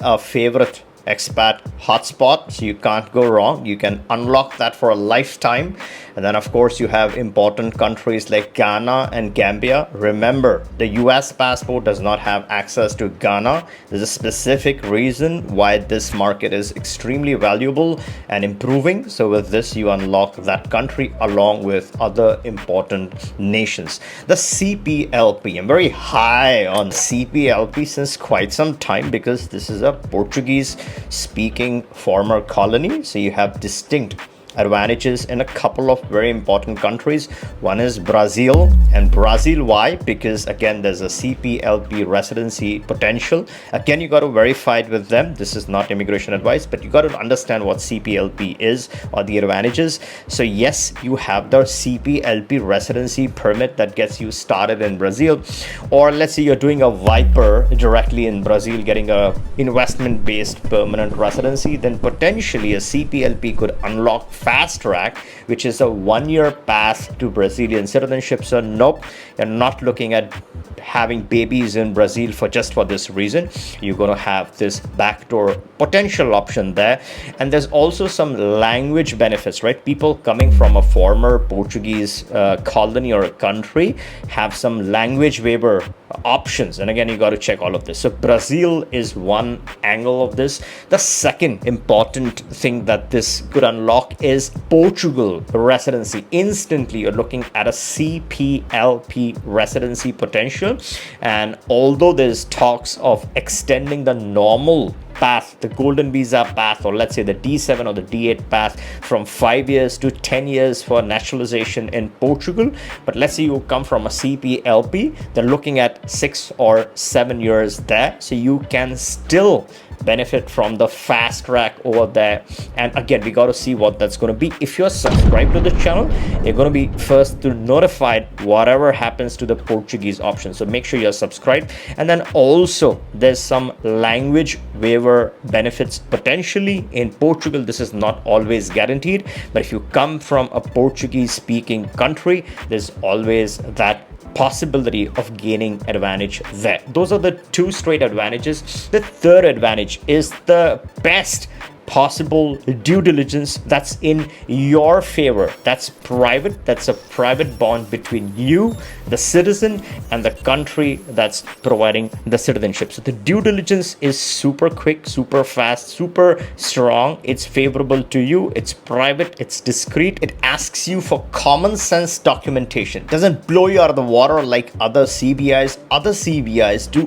a favorite expat hotspot, so you can't go wrong. You can unlock that for a lifetime. And then of course you have important countries like Ghana and Gambia. Remember, the US passport does not have access to Ghana. There's a specific reason why this market is extremely valuable and improving. So with this you unlock that country along with other important nations. The CPLP, I'm very high on CPLP since quite some time because this is a Portuguese speaking former colony. So you have distinct advantages in a couple of very important countries. One is Brazil. And Brazil, why? Because again, there's a CPLP residency potential. Again, you got to verify it with them. This is not immigration advice, but you got to understand what CPLP is or the advantages. So yes, you have the CPLP residency permit that gets you started in Brazil. Or let's say you're doing a Viper directly in Brazil, getting a investment based permanent residency, then potentially a CPLP could unlock fast track, which is a 1-year path to Brazilian citizenship. So nope, you're not looking at having babies in Brazil for this reason. You're going to have this backdoor potential option there. And there's also some language benefits, right? People coming from a former Portuguese colony or a country have some language waiver options. And again, you got to check all of this. So Brazil is one angle of this. The second important thing that this could unlock is Portugal residency. Instantly, you're looking at a CPLP residency potential. And although there's talks of extending the normal path, the golden visa path, or let's say the D7 or the D8 path from 5 years to 10 years for naturalization in Portugal. But let's say you come from a CPLP, they're looking at 6 or 7 years there. So you can still benefit from the fast track over there. And again, we got to see what that's going to be. If you're subscribed to the channel, you're going to be first to notified whatever happens to the Portuguese option. So make sure you're subscribed. And then also there's some language waiver benefits potentially in Portugal. This is not always guaranteed, but if you come from a Portuguese speaking country, there's always that possibility of gaining advantage there. Those are the two straight advantages. The third advantage is the best possible due diligence that's in your favor. That's private. That's a private bond between you, the citizen, and the country that's providing the citizenship. So the due diligence is super quick, super fast, super strong. It's favorable to you. It's private. It's discreet. It asks you for common sense documentation. It doesn't blow you out of the water like other CBIs. Other CBIs do